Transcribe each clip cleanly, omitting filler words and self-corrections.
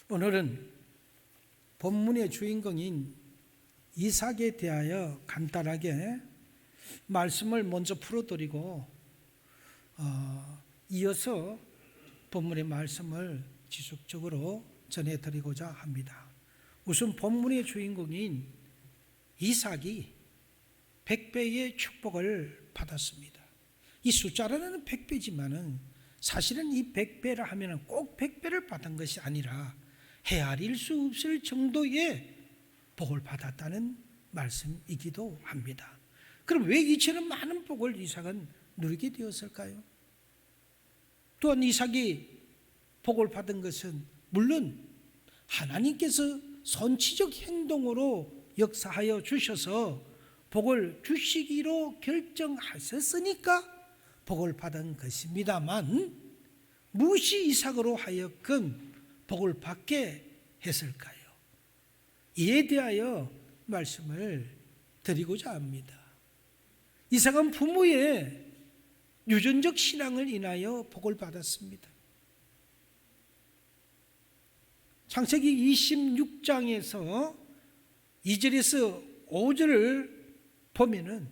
오늘은 본문의 주인공인 이삭에 대하여 간단하게 말씀을 먼저 풀어드리고 이어서 본문의 말씀을 지속적으로 전해드리고자 합니다. 우선 본문의 주인공인 이삭이 100배의 축복을 받았습니다. 이 숫자로는 100배지만은 사실은 이 100배라 하면 꼭 100배를 받은 것이 아니라 헤아릴 수 없을 정도의 복을 받았다는 말씀이기도 합니다. 그럼 왜 이처럼 많은 복을 이삭은 누리게 되었을까요? 또한 이삭이 복을 받은 것은 물론 하나님께서 선지적 행동으로 역사하여 주셔서 복을 주시기로 결정하셨으니까 복을 받은 것입니다만 무엇이 이삭으로 하여금 복을 받게 했을까요? 이에 대하여 말씀을 드리고자 합니다. 이삭은 부모의 유전적 신앙을 인하여 복을 받았습니다. 창세기 26장에서 2절에서 5절을 보면은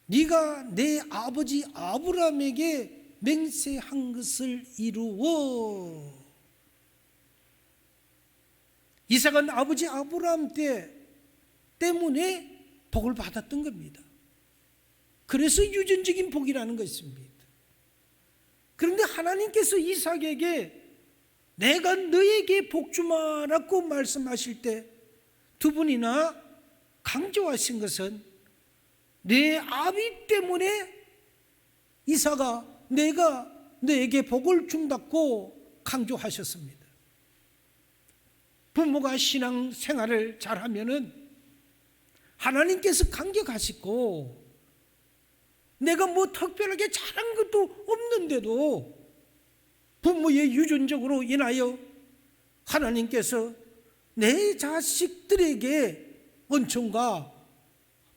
네가 내 아버지 아브라함에게 맹세한 것을 이루어. 이삭은 아버지 아브라함 때문에 복을 받았던 겁니다. 그래서 유전적인 복이라는 것입니다. 그런데 하나님께서 이삭에게 내가 너에게 복 주마라고 말씀하실 때 두 분이나 강조하신 것은 내 아비 때문에 이삭아 내가 너에게 복을 준다고 강조하셨습니다. 부모가 신앙 생활을 잘하면은 하나님께서 감격하시고 내가 뭐 특별하게 잘한 것도 없는데도 부모의 유전적으로 인하여 하나님께서 내 자식들에게 은총과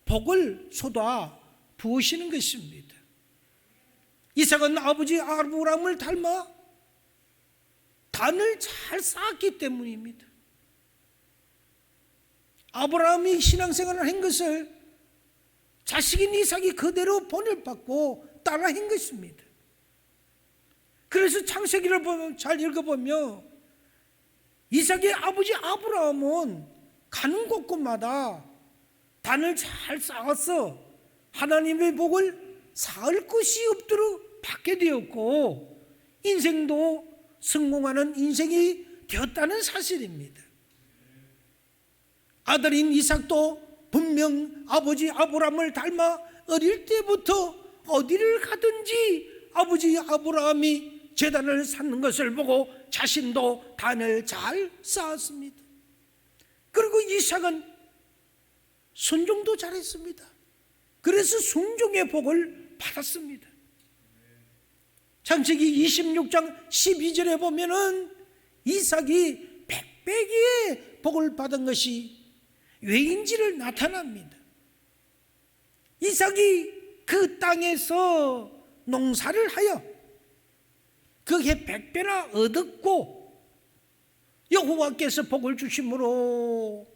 복을 쏟아 부으시는 것입니다. 이삭은 아버지 아브라함을 닮아 단을 잘 쌓았기 때문입니다. 아브라함이 신앙생활을 한 것을 자식인 이삭이 그대로 본을 받고 따라 한 것입니다. 그래서 창세기를 잘 읽어보면 이삭의 아버지 아브라함은 가는 곳곳마다 단을 잘 쌓아서 하나님의 복을 쌓을 것이 없도록 받게 되었고 인생도 성공하는 인생이 되었다는 사실입니다. 아들인 이삭도 분명 아버지 아브라함을 닮아 어릴 때부터 어디를 가든지 아버지 아브라함이 제단을 쌓는 것을 보고 자신도 단을 잘 쌓았습니다. 그리고 이삭은 순종도 잘했습니다. 그래서 순종의 복을 받았습니다. 창세기 26장 12절에 보면은 이삭이 100배의 복을 받은 것이 왜인지를 나타납니다. 이삭이 그 땅에서 농사를 하여 그게 100배나 얻었고 여호와께서 복을 주심으로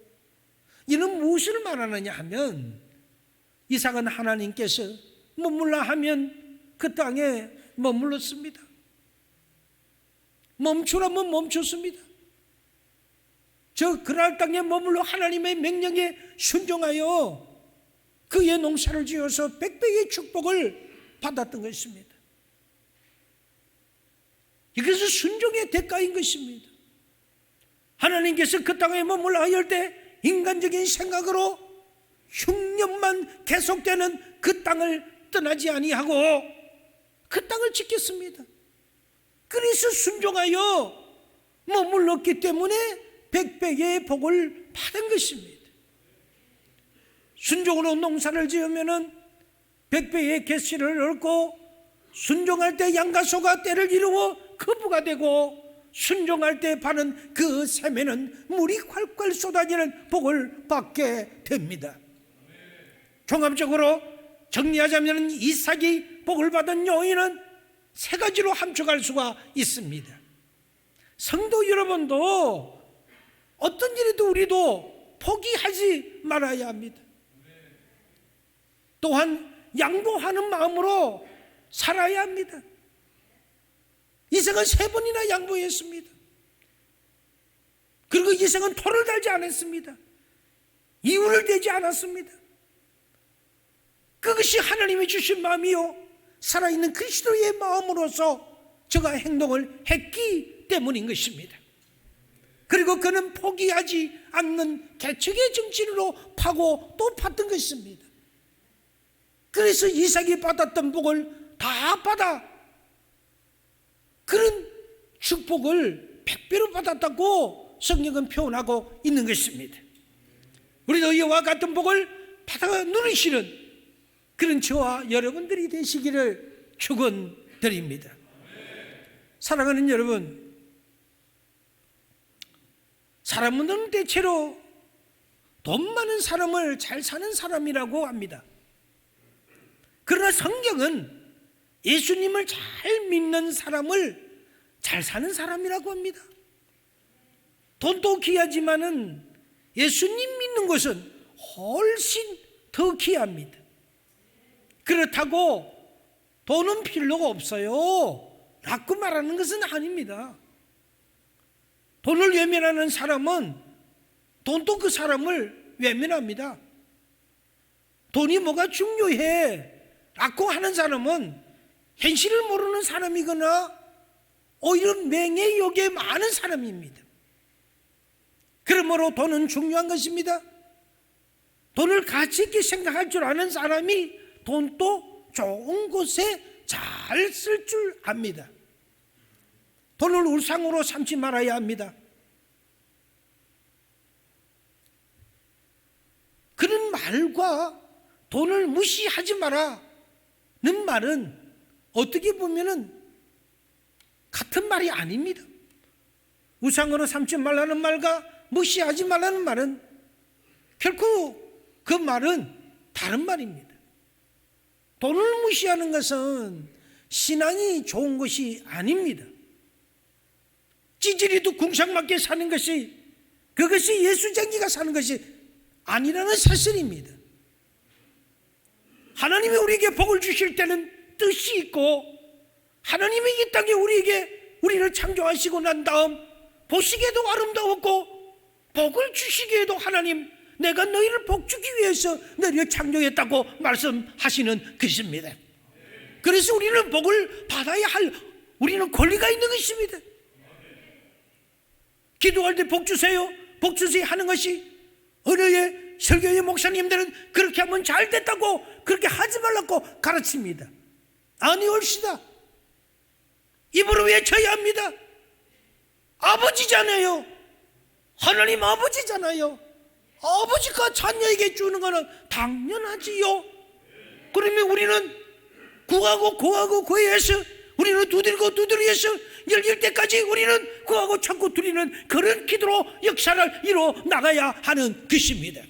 이는 무엇을 말하느냐 하면 이삭은 하나님께서 머물라 하면 그 땅에 머물렀습니다. 멈추라면 멈췄습니다. 저 그날 땅에 머물러 하나님의 명령에 순종하여 그의 농사를 지어서 100배의 축복을 받았던 것입니다. 이것은 순종의 대가인 것입니다. 하나님께서 그 땅에 머물러 할 때 인간적인 생각으로 흉년만 계속되는 그 땅을 떠나지 아니하고 그 땅을 지켰습니다. 그래서 순종하여 머물렀기 때문에 100배의 복을 받은 것입니다. 순종으로 농사를 지으면 100배의 결실을 얻고 순종할 때 양과 소가 때를 이루어 거부가 되고 순종할 때 파는 그 샘에는 물이 콸콸 쏟아지는 복을 받게 됩니다. 종합적으로 정리하자면 이삭이 복을 받은 요인은 세 가지로 함축할 수가 있습니다. 성도 여러분도 어떤 일에도 우리도 포기하지 말아야 합니다. 또한 양보하는 마음으로 살아야 합니다. 이생은 3번이나 양보했습니다. 그리고 이생은 토를 달지 않았습니다. 이유를 대지 않았습니다. 그것이 하나님이 주신 마음이요 살아있는 그리스도의 마음으로서 저가 행동을 했기 때문인 것입니다. 그리고 그는 포기하지 않는 개척의 정신으로 파고 또 팠던 것입니다. 그래서 이삭이 받았던 복을 다 받아 그런 축복을 100배로 받았다고 성경은 표현하고 있는 것입니다. 우리도 이와 같은 복을 받아 누리시는 그런 저와 여러분들이 되시기를 축원드립니다. 사랑하는 여러분, 사람은 대체로 돈 많은 사람을 잘 사는 사람이라고 합니다. 그러나 성경은 예수님을 잘 믿는 사람을 잘 사는 사람이라고 합니다. 돈도 귀하지만은 예수님 믿는 것은 훨씬 더 귀합니다. 그렇다고 돈은 필요가 없어요 라고 말하는 것은 아닙니다. 돈을 외면하는 사람은 돈도 그 사람을 외면합니다. 돈이 뭐가 중요해 라고 하는 사람은 현실을 모르는 사람이거나 오히려 명예욕에 많은 사람입니다. 그러므로 돈은 중요한 것입니다. 돈을 가치 있게 생각할 줄 아는 사람이 돈도 좋은 곳에 잘 쓸 줄 압니다. 돈을 울상으로 삼지 말아야 합니다. 그런 말과 돈을 무시하지 마라는 말은 어떻게 보면은 같은 말이 아닙니다. 우상으로 삼지 말라는 말과 무시하지 말라는 말은 결코 그 말은 다른 말입니다. 돈을 무시하는 것은 신앙이 좋은 것이 아닙니다. 찌질이도 궁상맞게 사는 것이 그것이 예수쟁이가 사는 것이 아니라는 사실입니다. 하나님이 우리에게 복을 주실 때는 뜻이 있고 하나님이 이 땅에 우리를 창조하시고 난 다음 보시기에도 아름다웠고 복을 주시기에도 하나님 내가 너희를 복주기 위해서 너희를 창조했다고 말씀하시는 것입니다. 그래서 우리는 복을 받아야 할 우리는 권리가 있는 것입니다. 기도할 때 복 주세요 복 주세요 하는 것이 어느의 설교의 목사님들은 그렇게 하면 잘 됐다고 그렇게 하지 말라고 가르칩니다. 아니올시다. 입으로 외쳐야 합니다. 아버지잖아요. 하나님 아버지잖아요. 아버지가 자녀에게 주는 것은 당연하지요. 그러면 우리는 구하고 구해서 우리는 두드리고 두드려서 열릴 때까지 우리는 구하고 찾고 두리는 그런 기도로 역사를 이루어 나가야 하는 것입니다.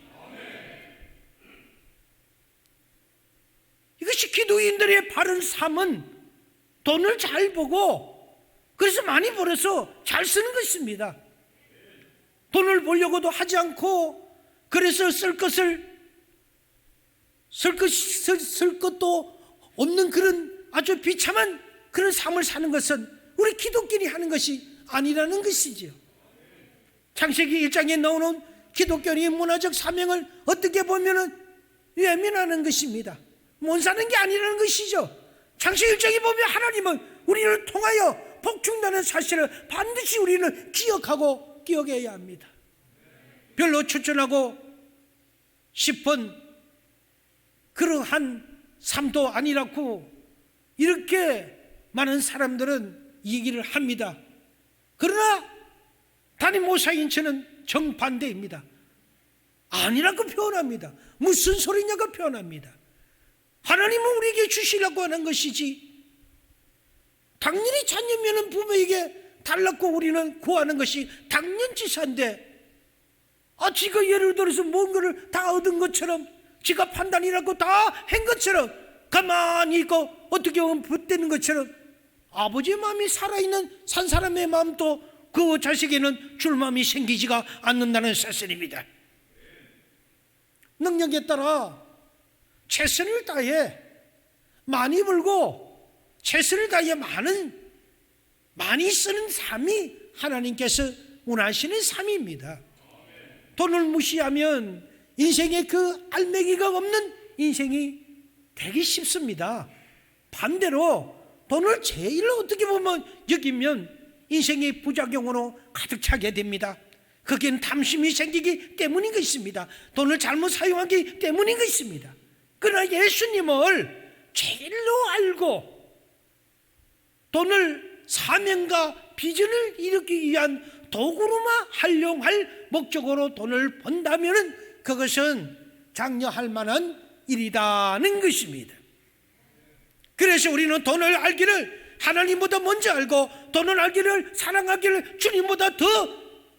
이것이 기도인들의 바른 삶은 돈을 잘 보고 그래서 많이 벌어서 잘 쓰는 것입니다. 돈을 벌려고도 하지 않고 그래서 쓸 것도 없는 그런 아주 비참한 그런 삶을 사는 것은 우리 기독교인이 하는 것이 아니라는 것이지요. 창세기 1장에 나오는 기독교인의 문화적 사명을 어떻게 보면은 외면하는 것입니다. 못 사는 게 아니라는 것이죠. 창세기 1장에 보면 하나님은 우리를 통하여 복준다는 사실을 반드시 우리는 기억해야 합니다. 별로 추천하고 싶은 그러한 삶도 아니라고 이렇게 많은 사람들은 얘기를 합니다. 그러나 담임 목사인처는 정반대입니다. 아니라고 표현합니다. 무슨 소리냐고 표현합니다. 하나님은 우리에게 주시려고 하는 것이지 당연히 자녀면은 부모에게 달라고 우리는 구하는 것이 당연지사인데 지가 예를 들어서 뭔가를 다 얻은 것처럼 지가 판단이라고 다 한 것처럼 가만히 있고 어떻게 보면 붙대는 것처럼 아버지의 마음이 살아있는 산 사람의 마음도 그 자식에는 줄맘이 생기지가 않는다는 사실입니다. 능력에 따라 최선을 다해 많이 벌고 최선을 다해 많이 쓰는 삶이 하나님께서 원하시는 삶입니다. 돈을 무시하면 인생에 그 알맹이가 없는 인생이 되기 쉽습니다. 반대로 돈을 제일 어떻게 보면 여기면 인생의 부작용으로 가득 차게 됩니다. 거기엔 탐심이 생기기 때문인 것입니다. 돈을 잘못 사용하기 때문인 것입니다. 그러나 예수님을 제일로 알고 돈을 사명과 비전을 이루기 위한 도구로만 활용할 목적으로 돈을 번다면 그것은 장려할 만한 일이라는 것입니다. 그래서 우리는 돈을 알기를 하나님보다 먼저 알고 돈을 알기를 사랑하기를 주님보다 더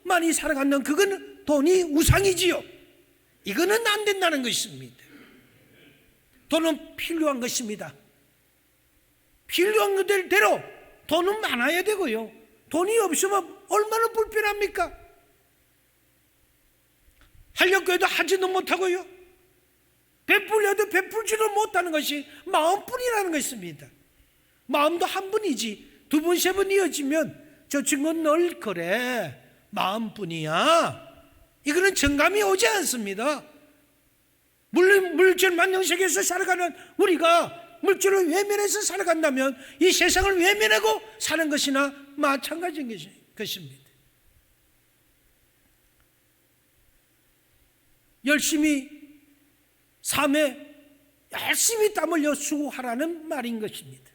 많이 살아가는 그건 돈이 우상이지요. 이거는 안 된다는 것입니다. 돈은 필요한 것입니다. 필요한 대로 돈은 많아야 되고요. 돈이 없으면 얼마나 불편합니까? 하려고 해도 하지도 못하고요. 베풀려도 베풀지도 못하는 것이 마음뿐이라는 것입니다. 마음도 한 분이지 두 번, 세 번 이어지면 저 친구는 늘 그래 마음뿐이야. 이거는 정감이 오지 않습니다. 물질만 영sek에서 살아가는 우리가 물질을 외면해서 살아간다면 이 세상을 외면하고 사는 것이나 마찬가지인 것입니다. 열심히 삶에 열심히 땀 흘려 수고하라는 말인 것입니다.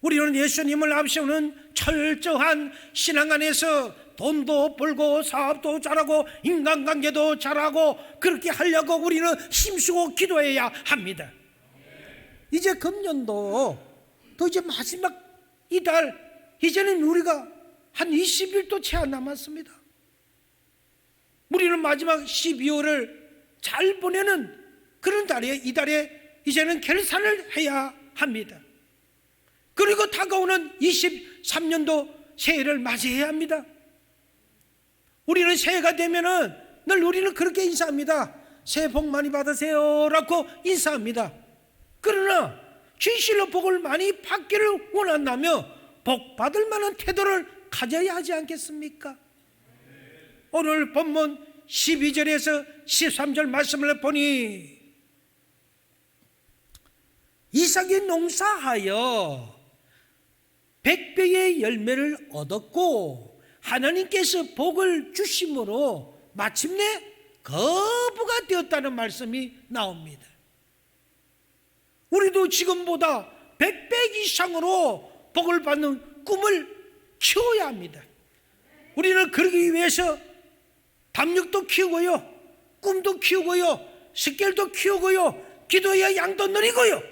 우리는 예수님을 앞세우는 철저한 신앙 안에서 돈도 벌고 사업도 잘하고 인간관계도 잘하고 그렇게 하려고 우리는 힘쓰고 기도해야 합니다. 이제 금년도 또 이제 마지막 이달, 이제는 우리가 한 20일도 채 안 남았습니다. 우리는 마지막 12월을 잘 보내는 그런 달에, 이달에 이제는 결산을 해야 합니다. 그리고 다가오는 23년도 새해를 맞이해야 합니다. 우리는 새해가 되면은 늘 우리는 그렇게 인사합니다. 새해 복 많이 받으세요 라고 인사합니다. 그러나 진실로 복을 많이 받기를 원한다면 복 받을 만한 태도를 가져야 하지 않겠습니까? 오늘 본문 12절에서 13절 말씀을 보니 이삭이 농사하여 100배의 열매를 얻었고 하나님께서 복을 주심으로 마침내 거부가 되었다는 말씀이 나옵니다. 우리도 지금보다 100배 이상으로 복을 받는 꿈을 키워야 합니다. 우리는 그러기 위해서 담력도 키우고요, 꿈도 키우고요, 스킬도 키우고요, 기도의 양도 늘리고요.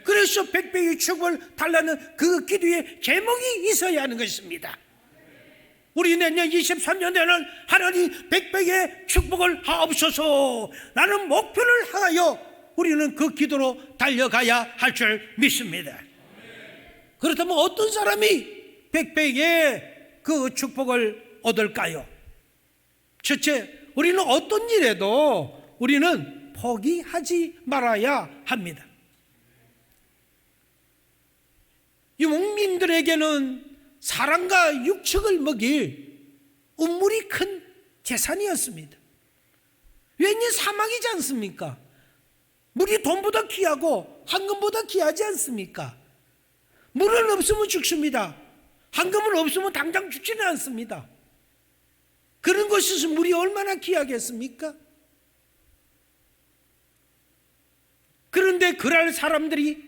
그래서 100배의 축복을 달라는 그 기도의 제목이 있어야 하는 것입니다. 우리 내년 23년에는 하나님 100배의 축복을 하옵소서 라는 목표를 하여 우리는 그 기도로 달려가야 할 줄 믿습니다. 그렇다면 어떤 사람이 100배의 그 축복을 얻을까요? 첫째, 우리는 어떤 일에도 우리는 포기하지 말아야 합니다. 유목민들에게는 사랑과 육축을 먹일 운물이 큰 재산이었습니다. 왠지 사막이지 않습니까? 물이 돈보다 귀하고 황금보다 귀하지 않습니까? 물은 없으면 죽습니다. 황금은 없으면 당장 죽지는 않습니다. 그런 것에서 물이 얼마나 귀하겠습니까? 그런데 그럴 사람들이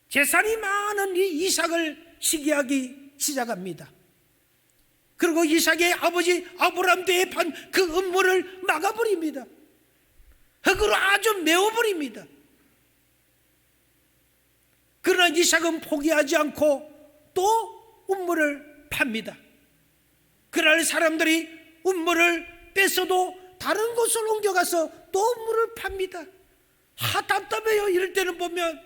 재산이 많은 이 이삭을 시기하기 시작합니다. 그리고 이삭의 아버지 아브람대에 판 그 음모를 막아버립니다. 흙으로 아주 메워버립니다. 그러나 이삭은 포기하지 않고 또 음모를 팝니다. 그날 사람들이 음모를 뺏어도 다른 곳을 옮겨가서 또 음모를 팝니다. 답답해요. 이럴 때는 보면.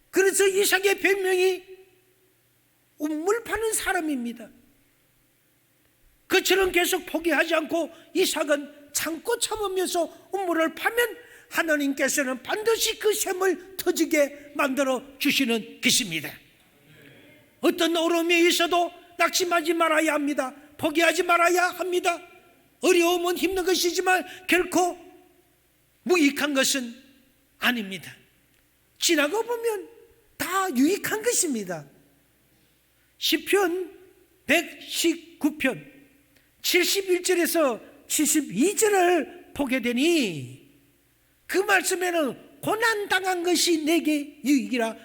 그래서 이삭의 별명이 운물 파는 사람입니다. 그처럼 계속 포기하지 않고 이삭은 참고 참으면서 운물을 파면 하나님께서는 반드시 그 샘을 터지게 만들어 주시는 것입니다. 어떤 어려움이 있어도 낙심하지 말아야 합니다. 포기하지 말아야 합니다. 어려움은 힘든 것이지만 결코 무익한 것은 아닙니다. 지나가 보면 다 유익한 것입니다. 시편 119편 71절에서 72절을 보게 되니 그 말씀에는 고난당한 것이 내게 유익이라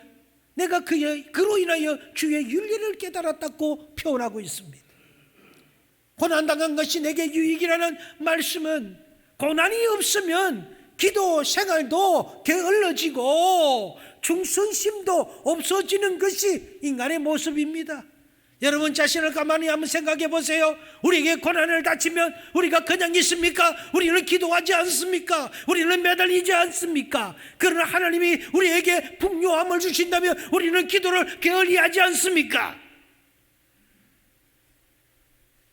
내가 그로 인하여 주의 윤리를 깨달았다고 표현하고 있습니다. 고난당한 것이 내게 유익이라는 말씀은 고난이 없으면 기도 생활도 게을러지고 충성심도 없어지는 것이 인간의 모습입니다. 여러분 자신을 가만히 한번 생각해 보세요. 우리에게 고난을 닥치면 우리가 그냥 있습니까? 우리는 기도하지 않습니까? 우리는 매달리지 않습니까? 그러나 하나님이 우리에게 풍요함을 주신다면 우리는 기도를 게을리하지 않습니까?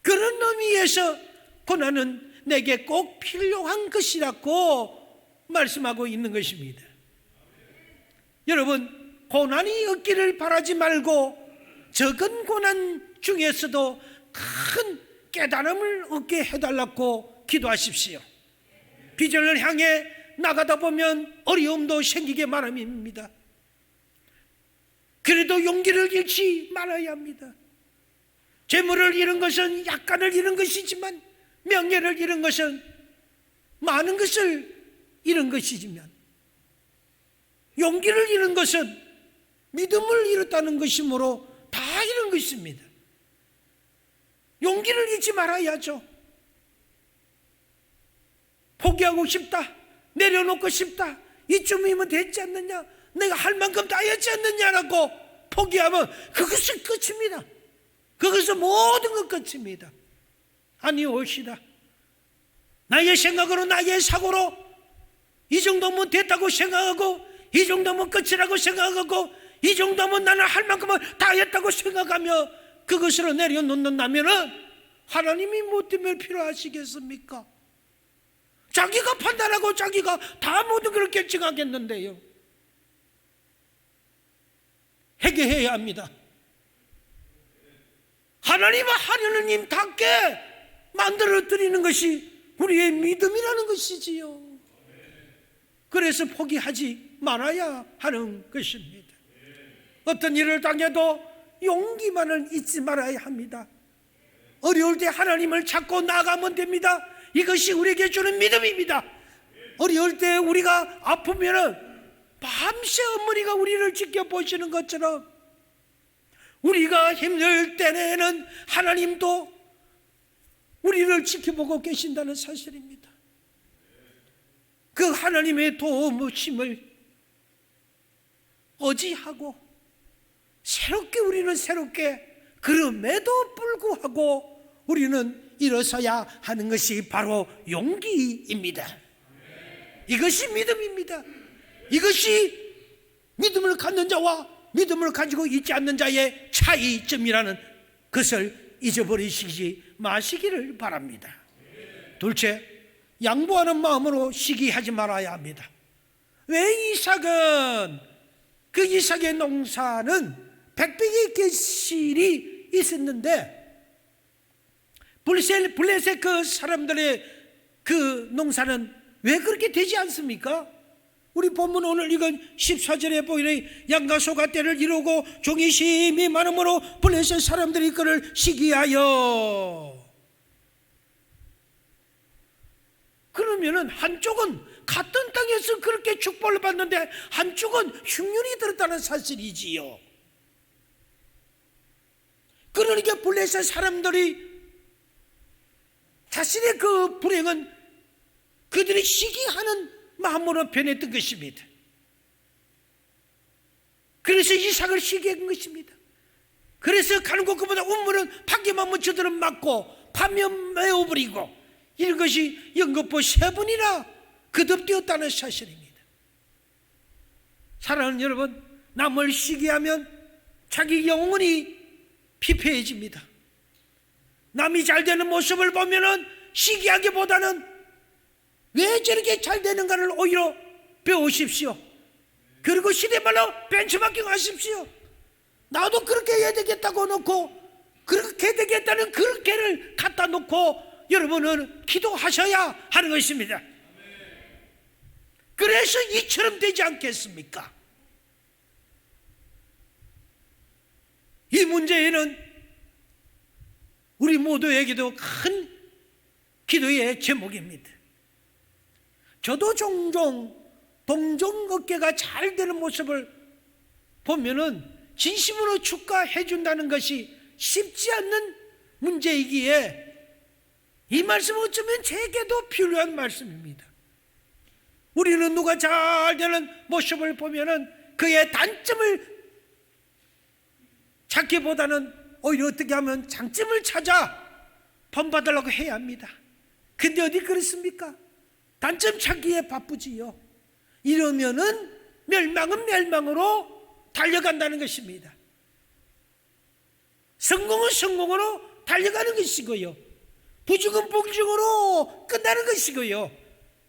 그런 의미에서 고난은 내게 꼭 필요한 것이라고 말씀하고 있는 것입니다. 여러분, 고난이 없기를 바라지 말고 적은 고난 중에서도 큰 깨달음을 얻게 해달라고 기도하십시오. 비전을 향해 나가다 보면 어려움도 생기게 마련입니다. 그래도 용기를 잃지 말아야 합니다. 재물을 잃은 것은 약간을 잃은 것이지만 명예를 잃은 것은 많은 것을 잃은 것이지만 용기를 잃은 것은 믿음을 잃었다는 것이므로 다 잃은 것입니다. 용기를 잃지 말아야죠. 포기하고 싶다, 내려놓고 싶다, 이쯤이면 됐지 않느냐, 내가 할 만큼 다 했지 않느냐라고 포기하면 그것은 끝입니다. 그것은 모든 것 끝입니다. 아니오시다. 나의 생각으로 나의 사고로 이 정도면 됐다고 생각하고 이 정도면 끝이라고 생각하고 이 정도면 나는 할 만큼은 다 했다고 생각하며 그것으로 내려놓는다면 하나님이 뭐 때문에 필요하시겠습니까? 자기가 판단하고 자기가 다 모든 걸 결정하겠는데요. 회개해야 합니다. 하나님과 하나님답게 만들어 드리는 것이 우리의 믿음이라는 것이지요. 그래서 포기하지 말아야 하는 것입니다. 어떤 일을 당해도 용기만을 잊지 말아야 합니다. 어려울 때 하나님을 찾고 나가면 됩니다. 이것이 우리에게 주는 믿음입니다. 어려울 때 우리가 아프면 밤새 어머니가 우리를 지켜보시는 것처럼 우리가 힘들 때에는 하나님도 우리를 지켜보고 계신다는 사실입니다. 그 하나님의 도우심을 의지하고 새롭게 우리는 새롭게 그럼에도 불구하고 우리는 일어서야 하는 것이 바로 용기입니다. 이것이 믿음입니다. 이것이 믿음을 갖는 자와 믿음을 가지고 있지 않는 자의 차이점이라는 것을 잊어버리시지 마시기를 바랍니다. 둘째, 양보하는 마음으로 시기하지 말아야 합니다. 왜 이삭은 그 이삭의 농사는 백백의 결실이 있었는데 블레셋 그 사람들의 그 농사는 왜 그렇게 되지 않습니까? 우리 본문 오늘 이건 14절에 보이는 양과 소가 때를 이루고 종이 심이 많음으로 블레셋 사람들이 그를 시기하여. 그러면은 한쪽은 같은 땅에서 그렇게 축복을 받는데 한쪽은 흉년이 들었다는 사실이지요. 그러니까 블레셋 사람들이 자신의 그 불행은 그들이 시기하는 마음으로 변했던 것입니다. 그래서 이삭을 시기한 것입니다. 그래서 가는 곳마다 운물은 파기만 묻혀들은 맞고 파면 메어버리고 이런 것이 연거푸 3번이나 거듭되었다는 사실입니다. 사랑하는 여러분, 남을 시기하면 자기 영혼이 피폐해집니다. 남이 잘 되는 모습을 보면은 시기하기보다는 왜 저렇게 잘 되는가를 오히려 배우십시오. 그리고 시대말로 벤치마킹 하십시오. 나도 그렇게 해야 되겠다고 놓고 그렇게 되겠다는 그렇게를 갖다 놓고 여러분은 기도하셔야 하는 것입니다. 그래서 이처럼 되지 않겠습니까? 이 문제에는 우리 모두에게도 큰 기도의 제목입니다. 저도 종종 동종업계가 잘 되는 모습을 보면은 진심으로 축하해 준다는 것이 쉽지 않는 문제이기에 이 말씀은 어쩌면 제게도 필요한 말씀입니다. 우리는 누가 잘 되는 모습을 보면은 그의 단점을 찾기보다는 오히려 어떻게 하면 장점을 찾아 본받으려고 해야 합니다. 근데 어디 그렇습니까? 단점 찾기에 바쁘지요. 이러면은 멸망은 멸망으로 달려간다는 것입니다. 성공은 성공으로 달려가는 것이고요, 부정은 부정으로 끝나는 것이고요,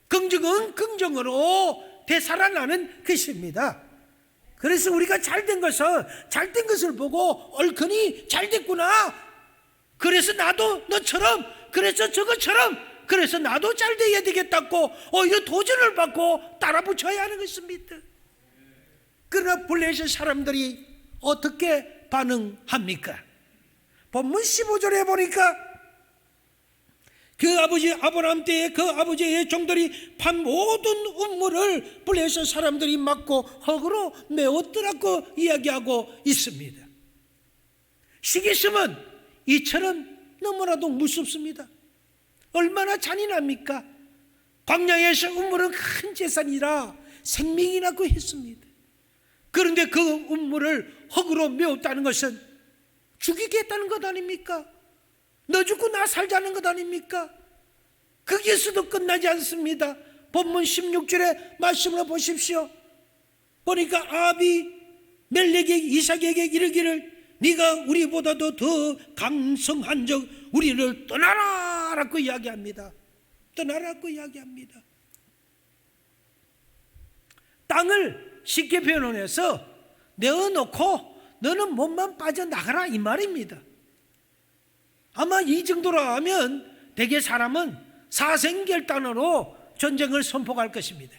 긍정은 긍정으로 되살아나는 것입니다. 그래서 우리가 잘된 것을 보고 얼큰이 잘됐구나, 그래서 나도 너처럼, 그래서 저것처럼, 그래서 나도 잘 돼야 되겠다고 오히려 도전을 받고 따라 붙여야 하는 것입니다. 그러나 블레셋 사람들이 어떻게 반응합니까? 본문 15절에 보니까 그 아버지 아브라함 때에 그 아버지의 종들이 판 모든 음물을 블레셋 사람들이 막고 흙으로 메웠더라고 이야기하고 있습니다. 시기심은 이처럼 너무나도 무섭습니다. 얼마나 잔인합니까? 광야에서 음물은 큰 재산이라 생명이 나고 했습니다. 그런데 그 음물을 흙으로 메웠다는 것은 죽이겠다는 것 아닙니까? 너 죽고 나 살자는 것 아닙니까? 거기에서도 끝나지 않습니다. 본문 16절에 말씀을 보십시오. 보니까 아비 멜렉에게 이삭에게 이르기를 네가 우리보다도 더 강성한 적 우리를 떠나라라고 이야기합니다. 떠나라고 이야기합니다. 땅을 쉽게 표현해서 내어놓고 너는 몸만 빠져나가라 이 말입니다. 아마 이 정도로 하면 대개 사람은 사생결단으로 전쟁을 선포할 것입니다.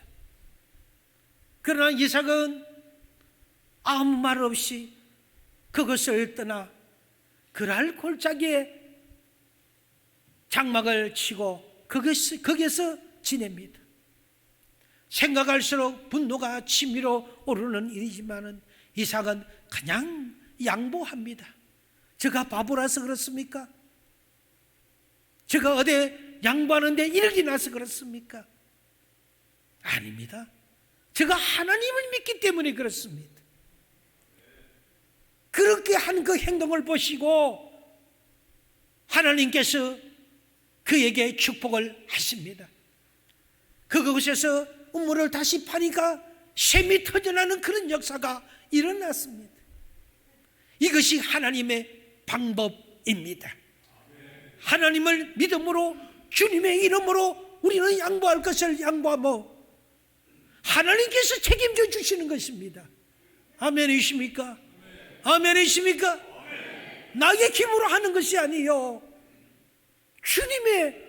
그러나 이삭은 아무 말 없이 그것을 떠나 그랄 골짜기에 장막을 치고 거기서 지냅니다. 생각할수록 분노가 치밀어 오르는 일이지만은 이삭은 그냥 양보합니다. 제가 바보라서 그렇습니까? 제가 어디 양보하는데 이력이 나서 그렇습니까? 아닙니다. 제가 하나님을 믿기 때문에 그렇습니다. 그렇게 한 그 행동을 보시고 하나님께서 그에게 축복을 하십니다. 그곳에서 우물을 다시 파니까 샘이 터져나는 그런 역사가 일어났습니다. 이것이 하나님의 방법입니다. 하나님을 믿음으로 주님의 이름으로 우리는 양보할 것을 양보하며 하나님께서 책임져 주시는 것입니다. 아멘이십니까? 아멘이십니까? 나의 힘으로 하는 것이 아니요, 주님의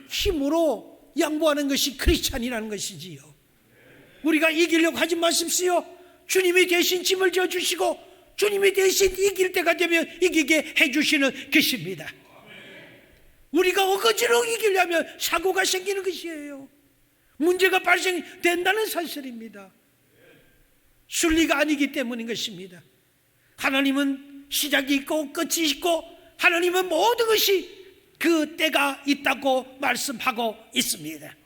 힘으로 양보하는 것이 크리스찬이라는 것이지요. 우리가 이기려고 하지 마십시오. 주님이 대신 짐을 져주시고 주님이 대신 이길 때가 되면 이기게 해주시는 것입니다. 우리가 어거지로 이기려면 사고가 생기는 것이에요. 문제가 발생된다는 사실입니다. 순리가 아니기 때문인 것입니다. 하나님은 시작이 있고 끝이 있고 하나님은 모든 것이 그 때가 있다고 말씀하고 있습니다.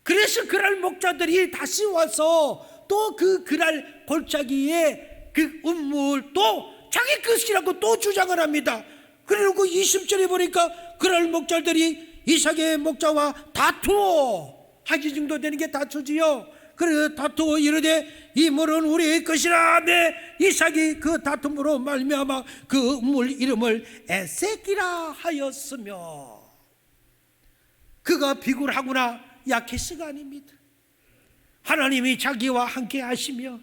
그래서 그랄 목자들이 다시 와서 또 그 그랄 골짜기에 그 우물 또 자기 것이라고 또 주장을 합니다. 그리고 20절에 보니까 그랄 목자들이 이삭의 목자와 다투어, 하기 정도 되는 게 다투지요. 그래 다투어 이르되 이 물은 우리의 것이라 하매 이삭이 그 다툼으로 말미암아 그 물 이름을 에섹이라 하였으며, 그가 비굴하구나 야케스가 아닙니다. 하나님이 자기와 함께 하시며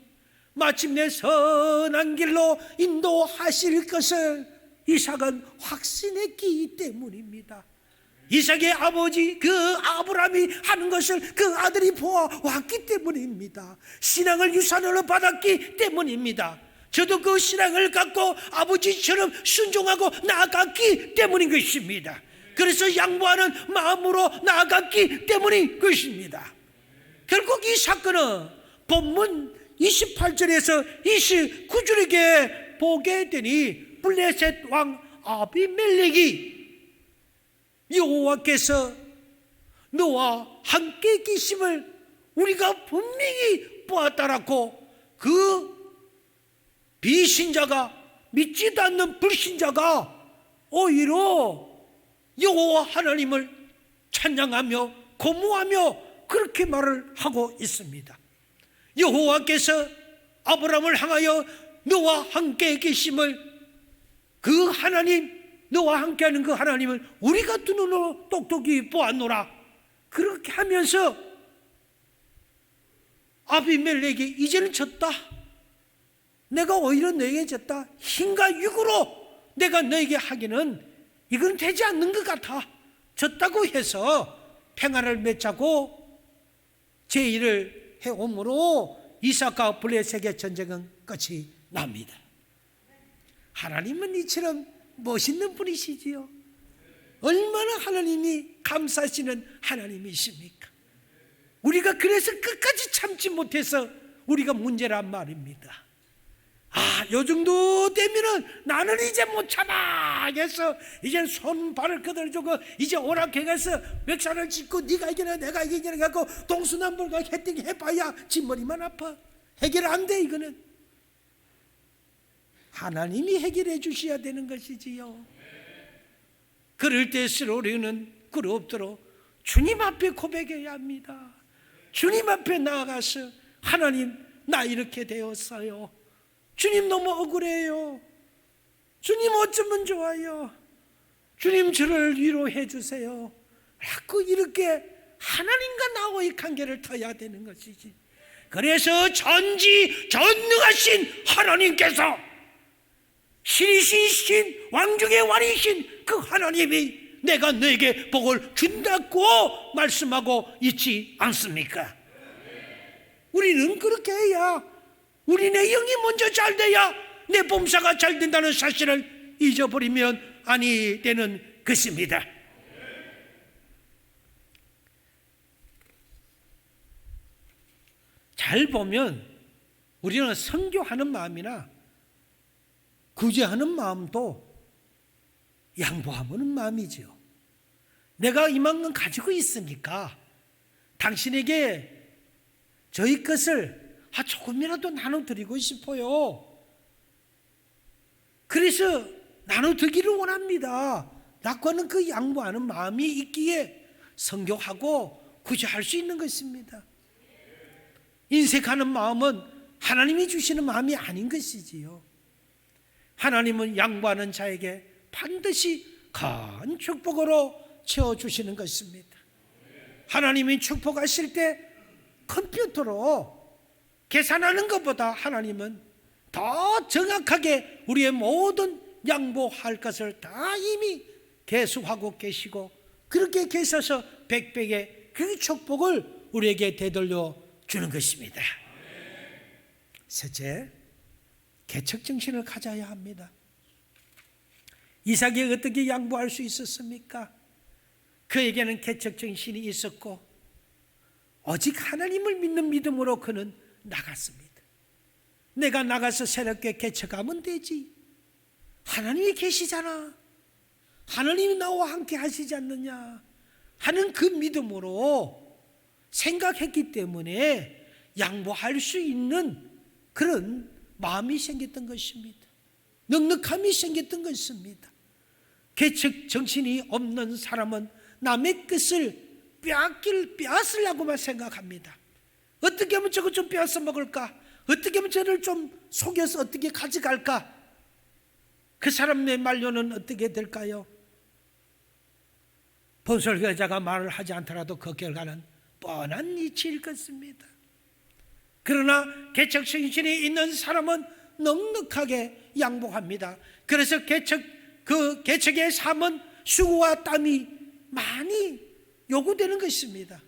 마침내 선한 길로 인도하실 것을 이삭은 확신했기 때문입니다. 이삭의 아버지 그 아브라함이 하는 것을 그 아들이 보아왔기 때문입니다. 신앙을 유산으로 받았기 때문입니다. 저도 그 신앙을 갖고 아버지처럼 순종하고 나아갔기 때문인 것입니다. 그래서 양보하는 마음으로 나아갔기 때문인 것입니다. 결국 이 사건은 본문 28절에서 29절에게 보게 되니 블레셋 왕 아비멜렉이 여호와께서 너와 함께 계심을 우리가 분명히 보았다라고 그 비신자가, 믿지도 않는 불신자가 오히려 여호와 하나님을 찬양하며 고무하며 그렇게 말을 하고 있습니다. 여호와께서 아브라함을 향하여 너와 함께 계심을, 그 하나님, 너와 함께하는 그 하나님을 우리가 두 눈으로 똑똑히 보았노라. 그렇게 하면서 아비멜렉이 이제는 졌다, 내가 오히려 너에게 졌다, 힘과 육으로 내가 너에게 하기는 이건 되지 않는 것 같아, 졌다고 해서 평화를 맺자고 제의를 해오므로 이삭과 블레셋의 전쟁은 끝이 납니다. 하나님은 이처럼 멋있는 분이시지요. 얼마나 하나님이 감사하시는 하나님이십니까? 우리가 그래서 끝까지 참지 못해서 우리가 문제란 말입니다. 요 정도 되면은 나는 이제 못 참아 해서 이제 손발을 거들주고 이제 오락해가서 멱살을 짚고 네가 이겨내 내가 이겨내 갖고 동서남북을 해뜨기 해봐야 지 머리만 아파. 해결 안 돼. 이거는 하나님이 해결해 주셔야 되는 것이지요. 그럴 때일수록 우리는 그렇도록 주님 앞에 고백해야 합니다. 주님 앞에 나아가서 하나님, 나 이렇게 되었어요. 주님 너무 억울해요. 주님 어쩌면 좋아요. 주님 저를 위로해 주세요. 라고 이렇게 하나님과 나와의 관계를 터야 되는 것이지. 그래서 전지전능하신 하나님께서 신이신 신, 왕중의 왕이신 그 하나님이 내가 너에게 복을 준다고 말씀하고 있지 않습니까? 우리는 그렇게 해야, 우리 내 영이 먼저 잘 돼야 내 범사가 잘 된다는 사실을 잊어버리면 아니 되는 것입니다. 잘 보면 우리는 선교하는 마음이나 구제하는 마음도 양보하는 마음이죠. 내가 이만큼 가지고 있으니까 당신에게 저희 것을 조금이라도 나눠드리고 싶어요. 그래서 나눠드리기를 원합니다. 라고는 그 양보하는 마음이 있기에 선교하고 구제할 수 있는 것입니다. 인색하는 마음은 하나님이 주시는 마음이 아닌 것이지요. 하나님은 양보하는 자에게 반드시 큰 축복으로 채워주시는 것입니다. 하나님이 축복하실 때 컴퓨터로 계산하는 것보다 하나님은 더 정확하게 우리의 모든 양보할 것을 다 이미 계수하고 계시고, 그렇게 계셔서 백백의 그 축복을 우리에게 되돌려 주는 것입니다. 셋째, 개척정신을 가져야 합니다. 이삭이 어떻게 양보할 수 있었습니까? 그에게는 개척정신이 있었고 오직 하나님을 믿는 믿음으로 그는 나갔습니다. 내가 나가서 새롭게 개척하면 되지, 하나님이 계시잖아, 하나님이 나와 함께 하시지 않느냐 하는 그 믿음으로 생각했기 때문에 양보할 수 있는 그런 마음이 생겼던 것입니다. 넉넉함이 생겼던 것입니다. 개척 정신이 없는 사람은 남의 것을 빼앗으려고만 생각합니다. 어떻게 하면 저거 좀 빼앗아 먹을까? 어떻게 하면 저를 좀 속여서 어떻게 가져갈까? 그 사람의 만료는 어떻게 될까요? 본설교자가 말을 하지 않더라도 그 결과는 뻔한 이치일 것입니다. 그러나 개척정신이 있는 사람은 넉넉하게 양보합니다. 그래서 개척의 삶은 수고와 땀이 많이 요구되는 것입니다.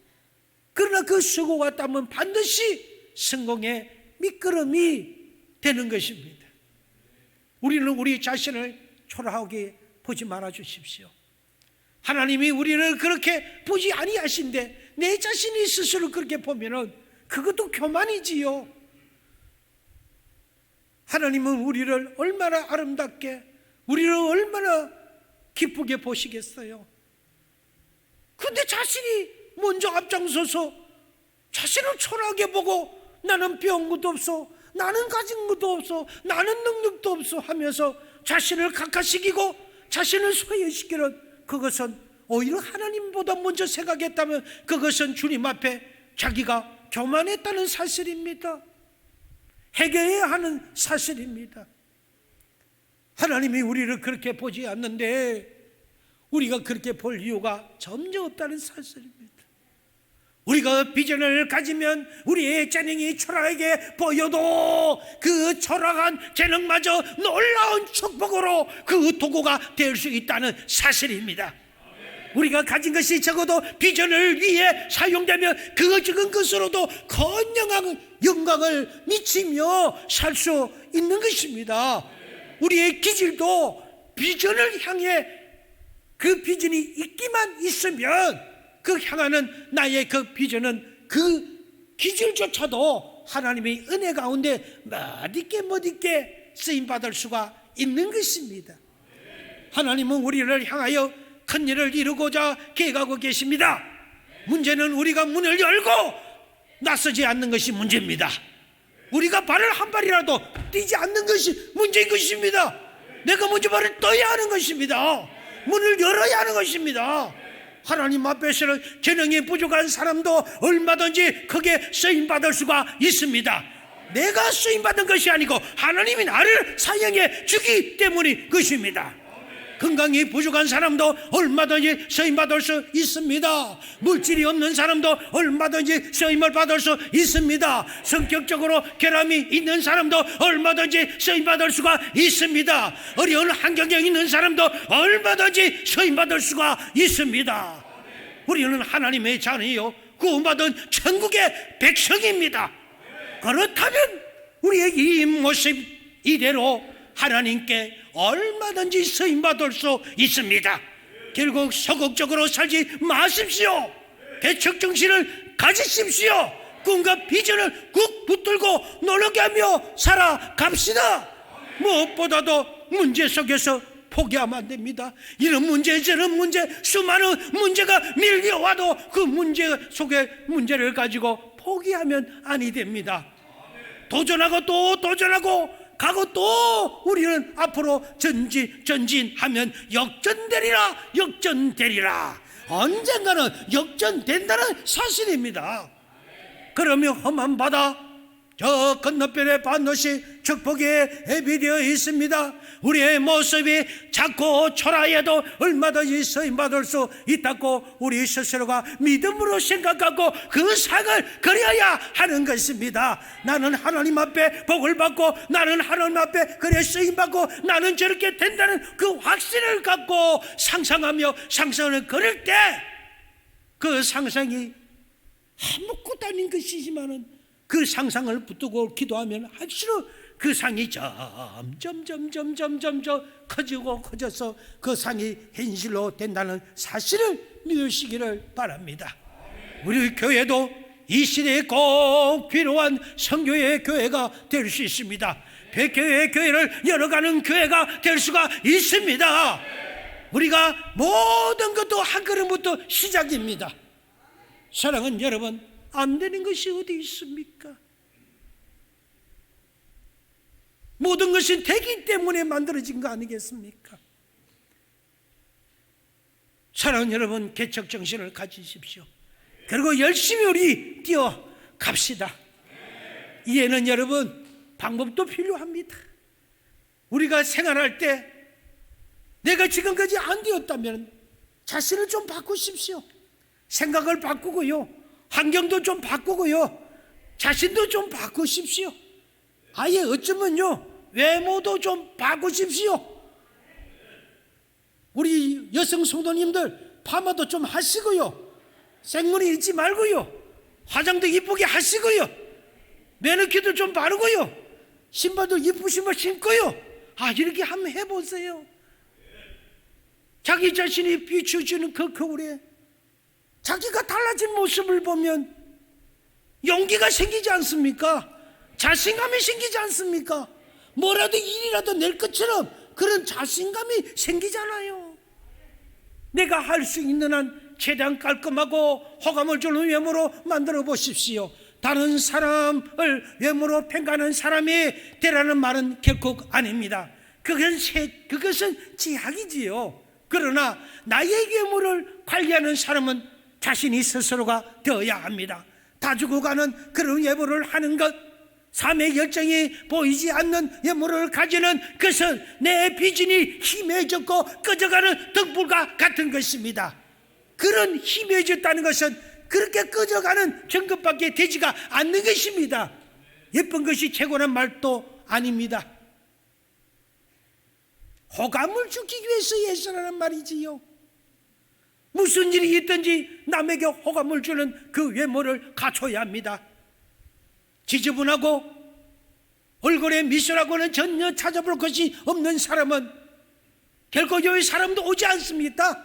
그러나 그 수고와 땀은 반드시 성공의 미끄럼이 되는 것입니다. 우리는 우리 자신을 초라하게 보지 말아 주십시오. 하나님이 우리를 그렇게 보지 아니하신데 내 자신이 스스로 그렇게 보면은 그것도 교만이지요. 하나님은 우리를 얼마나 아름답게, 우리를 얼마나 기쁘게 보시겠어요. 근데 자신이 먼저 앞장서서 자신을 초라하게 보고 나는 배운 것도 없어, 나는 가진 것도 없어, 나는 능력도 없어 하면서 자신을 각하시키고 자신을 소외시키는, 그것은 오히려 하나님보다 먼저 생각했다면 그것은 주님 앞에 자기가 교만했다는 사실입니다. 회개해야 하는 사실입니다. 하나님이 우리를 그렇게 보지 않는데 우리가 그렇게 볼 이유가 전혀 없다는 사실입니다. 우리가 비전을 가지면 우리의 재능이 초라하게 보여도 그 초라한 재능마저 놀라운 축복으로 그 도구가 될 수 있다는 사실입니다. 우리가 가진 것이 적어도 비전을 위해 사용되면 그 적은 것으로도 건강한 영광을 미치며 살 수 있는 것입니다. 우리의 기질도 비전을 향해 그 비전이 있기만 있으면 그 향하는 나의 그 비전은 그 기질조차도 하나님의 은혜 가운데 멋있게 쓰임받을 수가 있는 것입니다. 하나님은 우리를 향하여 큰 일을 이루고자 계획하고 계십니다. 문제는 우리가 문을 열고 나서지 않는 것이 문제입니다. 우리가 발을 한 발이라도 뛰지 않는 것이 문제인 것입니다. 내가 먼저 발을 떠야 하는 것입니다. 문을 열어야 하는 것입니다. 하나님 앞에서는 재능이 부족한 사람도 얼마든지 크게 쓰임받을 수가 있습니다. 내가 쓰임받은 것이 아니고 하나님이 나를 사용해 주기 때문인 것입니다. 건강이 부족한 사람도 얼마든지 쓰임받을 수 있습니다. 물질이 없는 사람도 얼마든지 쓰임을 받을 수 있습니다. 성격적으로 결함이 있는 사람도 얼마든지 쓰임받을 수가 있습니다. 어려운 환경에 있는 사람도 얼마든지 쓰임받을 수가 있습니다. 우리는 하나님의 자녀요 구원받은 천국의 백성입니다. 그렇다면 우리의 이 모습 이대로 하나님께 얼마든지 쓰임받을 수 있습니다. 결국 소극적으로 살지 마십시오. 개척정신을 가지십시오. 꿈과 비전을 꾹 붙들고 노력해 하며 살아갑시다. 무엇보다도 문제 속에서 포기하면 안 됩니다. 이런 문제 저런 문제 수많은 문제가 밀려와도 그 문제 속에 문제를 가지고 포기하면 아니 됩니다. 도전하고 또 도전하고 가고 또 우리는 앞으로 전진하면 역전되리라. 언젠가는 역전된다는 사실입니다. 그러면 험한 바다 저 건너편에 반드시 축복의 해비되어 있습니다. 우리의 모습이 작고 초라해도 얼마든지 쓰임받을 수 있다고 우리 스스로가 믿음으로 생각하고 그 상을 그려야 하는 것입니다. 나는 하나님 앞에 복을 받고 나는 하나님 앞에 그래 쓰임받고 나는 저렇게 된다는 그 확신을 갖고 상상하며 상상을 그릴 때 그 상상이 아무것도 아닌 것이지만은 그 상상을 붙들고 기도하면 할수록 그 상이 점점 커져서 그 상이 현실로 된다는 사실을 믿으시기를 바랍니다. 우리 교회도 이 시대에 꼭 필요한 선교의 교회가 될 수 있습니다. 백교회의 교회를 열어가는 교회가 될 수가 있습니다. 우리가 모든 것도 한 걸음부터 시작입니다. 사랑하는 여러분, 안 되는 것이 어디 있습니까? 모든 것이 되기 때문에 만들어진 거 아니겠습니까? 사랑하는 여러분, 개척 정신을 가지십시오. 그리고 열심히 우리 뛰어 갑시다. 이해는 여러분 방법도 필요합니다. 우리가 생활할 때 내가 지금까지 안 되었다면 자신을 좀 바꾸십시오. 생각을 바꾸고요, 환경도 좀 바꾸고요, 자신도 좀 바꾸십시오. 아예 어쩌면요 외모도 좀 바꾸십시오. 우리 여성 성도님들 파마도 좀 하시고요, 생머리 잊지 말고요, 화장도 이쁘게 하시고요, 매너키도 좀 바르고요, 신발도 이쁘신 거 신고요. 이렇게 한번 해보세요. 자기 자신이 비추어주는 그 거울에 자기가 달라진 모습을 보면 용기가 생기지 않습니까? 자신감이 생기지 않습니까? 뭐라도 일이라도 낼 것처럼 그런 자신감이 생기잖아요. 내가 할 수 있는 한 최대한 깔끔하고 호감을 주는 외모로 만들어 보십시오. 다른 사람을 외모로 평가하는 사람이 되라는 말은 결코 아닙니다. 그것은 제약이지요. 그러나 나의 외모를 관리하는 사람은 자신이 스스로가 되어야 합니다. 다 죽어가는 그런 외모를 하는 것, 삶의 열정이 보이지 않는 외모를 가지는 것은 내 비전이 희미해졌고 꺼져가는 등불과 같은 것입니다. 그런 희미해졌다는 것은 그렇게 꺼져가는 증거밖에 되지가 않는 것입니다. 예쁜 것이 최고란 말도 아닙니다. 호감을 주기 위해서 예술하는 말이지요. 무슨 일이 있든지 남에게 호감을 주는 그 외모를 갖춰야 합니다. 지저분하고 얼굴에 미소라고는 전혀 찾아볼 것이 없는 사람은 결코 여기 사람도 오지 않습니다.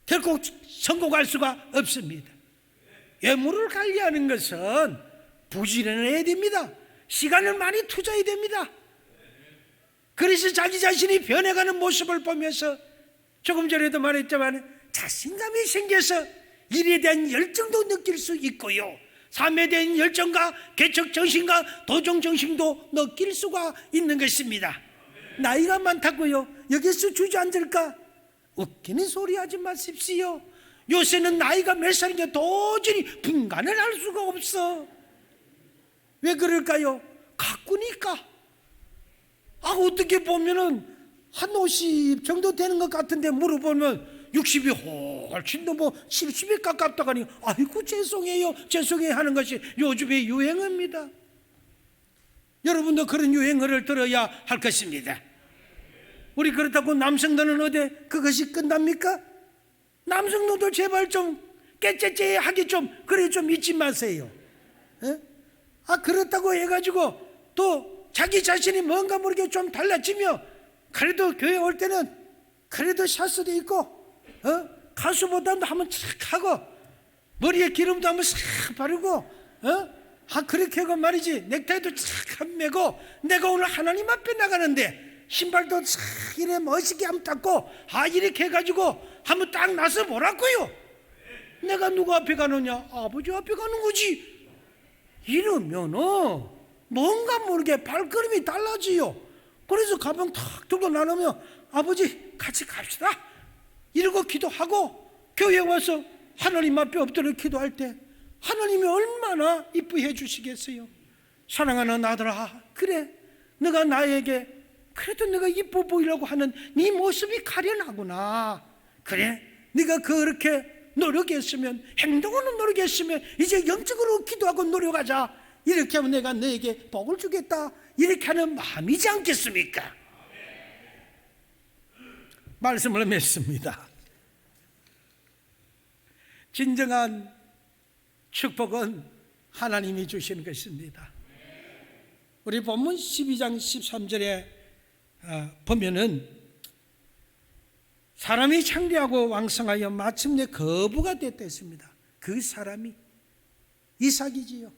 결코 성공할 수가 없습니다. 외모를 관리하는 것은 부지런해야 됩니다. 시간을 많이 투자해야 됩니다. 그래서 자기 자신이 변해가는 모습을 보면서 조금 전에도 말했지만 자신감이 생겨서 일에 대한 열정도 느낄 수 있고요, 삶에 대한 열정과 개척정신과 도정정신도 느낄 수가 있는 것입니다. 나이가 많다고요 여기서 주저앉을까? 웃기는 소리 하지 마십시오. 요새는 나이가 몇 살인지 도저히 분간을 할 수가 없어. 왜 그럴까요? 가꾸니까. 어떻게 보면은 한 50 정도 되는 것 같은데 물어보면 60이 훨씬 더 70에 가깝다가니 아이고 죄송해요 하는 것이 요즘의 유행입니다. 여러분도 그런 유행어를 들어야 할 것입니다. 우리 그렇다고 남성들은 어디 그것이 끝납니까? 남성들도 제발 좀 깨째째 하기 좀 잊지 마세요. 그렇다고 해가지고 또 자기 자신이 뭔가 모르게 좀 달라지며 그래도 교회 올 때는 그래도 샤스도 있고 가수보다도 한번 착 하고 머리에 기름도 한번 싹 바르고 그렇게 하고 말이지 넥타이도 착 매고 내가 오늘 하나님 앞에 나가는데 신발도 착 이래 멋있게 한번 닦고 이렇게 해가지고 한번 딱 나서 보라고요. 내가 누구 앞에 가느냐? 아버지 앞에 가는 거지. 이러면은 뭔가 모르게 발걸음이 달라지요. 그래서 가방 탁 들고 나누면 아버지 같이 갑시다 이러고 기도하고 교회 와서 하나님 앞에 엎드려 기도할 때 하나님이 얼마나 이쁘게 해주시겠어요. 사랑하는 아들아, 그래 너가 나에게 그래도 내가 이뻐 보이려고 하는 네 모습이 가련하구나. 그래 네가 그렇게 노력했으면, 행동으로 노력했으면 이제 영적으로 기도하고 노력하자. 이렇게 하면 내가 너에게 복을 주겠다. 이렇게 하는 마음이지 않겠습니까? 말씀을 맺습니다. 진정한 축복은 하나님이 주시는 것입니다. 우리 본문 12장 13절에 보면은 사람이 창대하고 왕성하여 마침내 거부가 됐다 했습니다. 그 사람이 이삭이지요.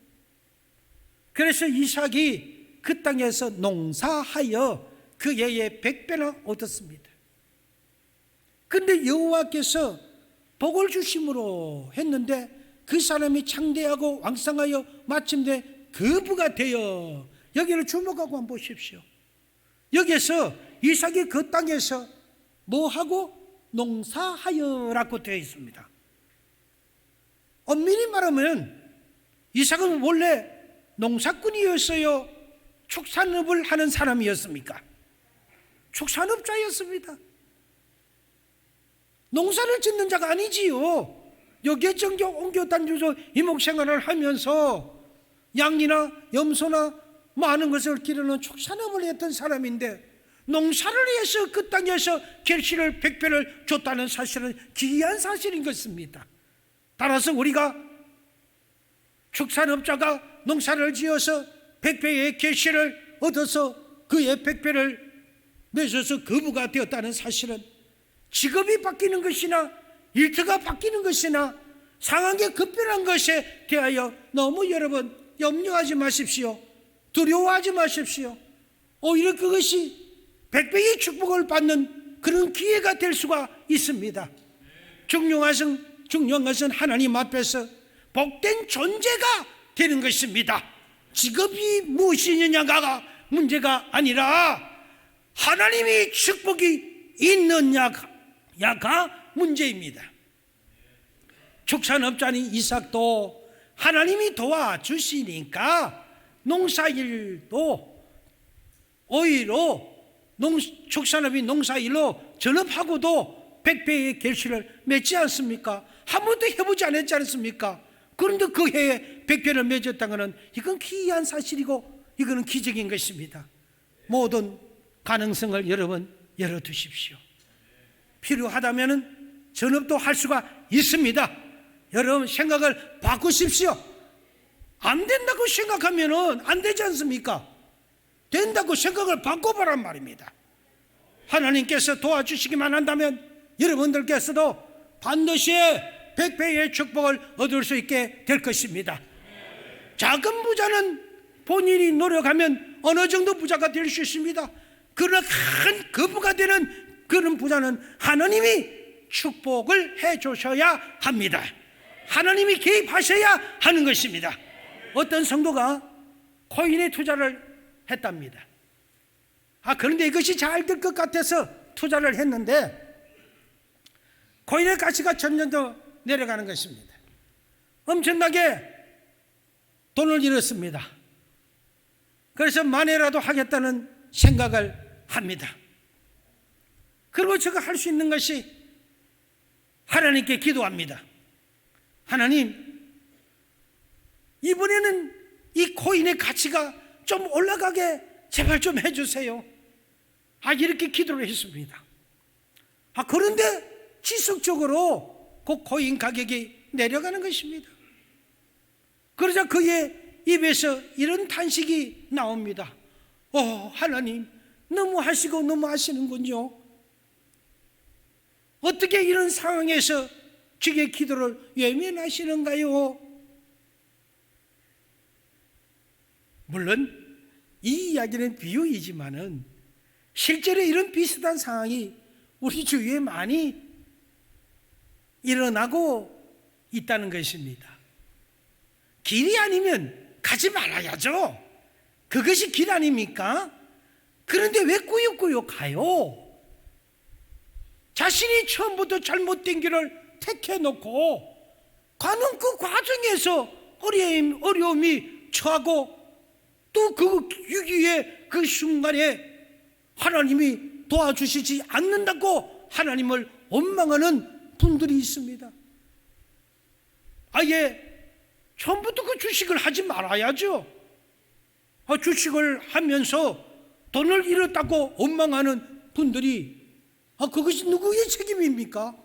그래서 이삭이 그 땅에서 농사하여 그 해에 100배나 얻었습니다. 그런데 여호와께서 복을 주심으로 했는데 그 사람이 창대하고 왕성하여 마침내 거부가 되어, 여기를 주목하고 한번 보십시오. 여기에서 이삭이 그 땅에서 뭐하고? 농사하여라고 되어 있습니다. 엄밀히 말하면 이삭은 원래 농사꾼이었어요? 축산업을 하는 사람이었습니까? 축산업자였습니다. 농사를 짓는 자가 아니지요. 여기에 옮겨 다니면서 이목생활을 하면서 양이나 염소나 많은 것을 기르는 축산업을 했던 사람인데, 농사를 해서 그 땅에서 결실을 백배를 줬다는 사실은 기이한 사실인 것입니다. 따라서 우리가 축산업자가 농사를 지어서 백배의 결실을 얻어서 그의 백배를 맺어서 거부가 되었다는 사실은 직업이 바뀌는 것이나 일터가 바뀌는 것이나 상황이 급변한 것에 대하여 너무 여러분 염려하지 마십시오. 두려워하지 마십시오. 오히려 그것이 백배의 축복을 받는 그런 기회가 될 수가 있습니다. 중요한 것은 하나님 앞에서 복된 존재가 되는 것입니다. 직업이 무엇이냐가 문제가 아니라 하나님이 축복이 있느냐가 문제입니다. 축산업자인 이삭도 하나님이 도와주시니까 농사일도 오히려 축산업이 농사일로 전업하고도 백배의 결실을 맺지 않습니까? 한 번도 해보지 않았지 않습니까? 그런데 그 해에 백배를 맺었다는 것은 이건 기이한 사실이고 이거는 기적인 것입니다. 모든 가능성을 여러분 열어두십시오. 필요하다면 전업도 할 수가 있습니다. 여러분 생각을 바꾸십시오. 안 된다고 생각하면 안 되지 않습니까? 된다고 생각을 바꿔보란 말입니다. 하나님께서 도와주시기만 한다면 여러분들께서도 반드시 백배의 축복을 얻을 수 있게 될 것입니다. 작은 부자는 본인이 노력하면 어느 정도 부자가 될 수 있습니다. 그러나 큰 거부가 되는 그런 부자는 하나님이 축복을 해 주셔야 합니다. 하나님이 개입하셔야 하는 것입니다. 어떤 성도가 코인에 투자를 했답니다. 그런데 이것이 잘 될 것 같아서 투자를 했는데 코인의 가치가 점점 더 내려가는 것입니다. 엄청나게 돈을 잃었습니다. 그래서 만회라도 하겠다는 생각을 합니다. 그리고 제가 할 수 있는 것이 하나님께 기도합니다. 하나님, 이번에는 이 코인의 가치가 좀 올라가게 제발 좀 해주세요. 이렇게 기도를 했습니다. 그런데 지속적으로 그 코인 가격이 내려가는 것입니다. 그러자 그의 입에서 이런 탄식이 나옵니다. 하나님, 너무 하시고 너무 하시는군요. 어떻게 이런 상황에서 주의 기도를 외면하시는가요? 물론 이 이야기는 비유이지만은 실제로 이런 비슷한 상황이 우리 주위에 많이 일어나고 있다는 것입니다. 길이 아니면 가지 말아야죠. 그것이 길 아닙니까? 그런데 왜 꾸역꾸역 가요? 자신이 처음부터 잘못된 길을 택해놓고 가는 그 과정에서 어려움이 처하고 또 그 위기의 그 순간에 하나님이 도와주시지 않는다고 하나님을 원망하는 분들이 있습니다. 아예 처음부터 그 주식을 하지 말아야죠. 주식을 하면서 돈을 잃었다고 원망하는 분들이 그것이 누구의 책임입니까?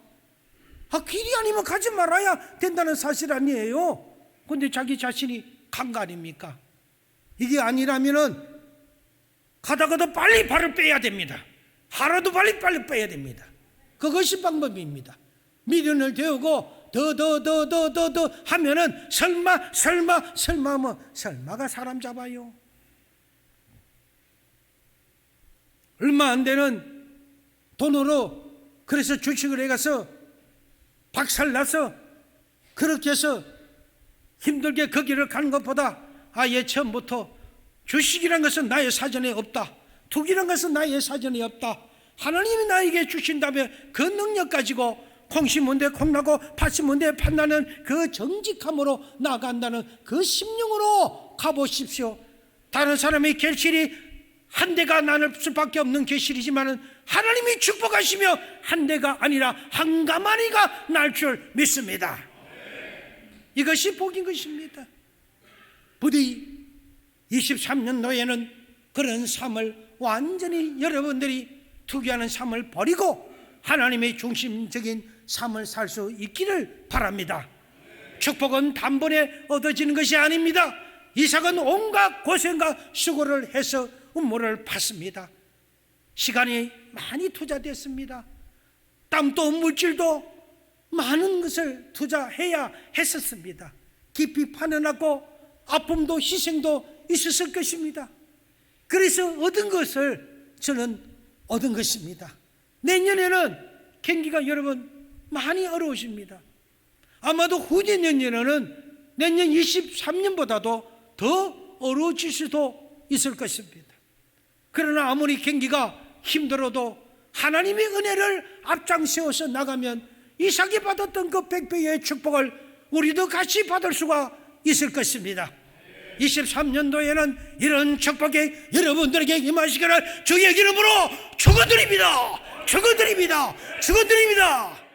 길이 아니면 가지 말아야 된다는 사실 아니에요. 그런데 자기 자신이 간 거 아닙니까? 이게 아니라면은 가다가도 빨리 발을 빼야 됩니다. 하루도 빨리 빼야 됩니다. 그것이 방법입니다. 미련을 데우고 더 하면은 설마가 사람 잡아요. 얼마 안 되는 돈으로 그래서 주식을 해가서 박살나서 그렇게 해서 힘들게 그 길을 가는 것보다 아예 처음부터 주식이란 것은 나의 사전에 없다, 투기란 것은 나의 사전에 없다, 하나님이 나에게 주신다면 그 능력 가지고 콩 심은 데 콩 나고 팥 심은 데 팥 나는 그 정직함으로 나간다는 그 심령으로 가보십시오. 다른 사람의 결실이 한 대가 나눌 수밖에 없는 결실이지만 하나님이 축복하시며 한 대가 아니라 한 가마니가 날 줄 믿습니다. 이것이 복인 것입니다. 부디 23년도에는 그런 삶을 완전히 여러분들이 투기하는 삶을 버리고 하나님의 중심적인 삶을 살 수 있기를 바랍니다. 축복은 단번에 얻어지는 것이 아닙니다. 이삭은 온갖 고생과 수고를 해서 음모를 팠습니다. 시간이 많이 투자됐습니다. 땀도 물질도 많은 것을 투자해야 했었습니다. 깊이 파내놨고 아픔도 희생도 있었을 것입니다. 그래서 얻은 것을 저는 얻은 것입니다. 내년에는 경기가 여러분 많이 어려우십니다. 아마도 후년에는 내년 23년보다도 더 어려워질 수도 있을 것입니다. 그러나 아무리 경기가 힘들어도 하나님의 은혜를 앞장세워서 나가면 이삭이 받았던 그 100배의 축복을 우리도 같이 받을 수가 있을 것입니다. 23년도에는 이런 축복이 여러분들에게 임하시기를 주의 이름으로 축원드립니다. 축원드립니다. 축원드립니다.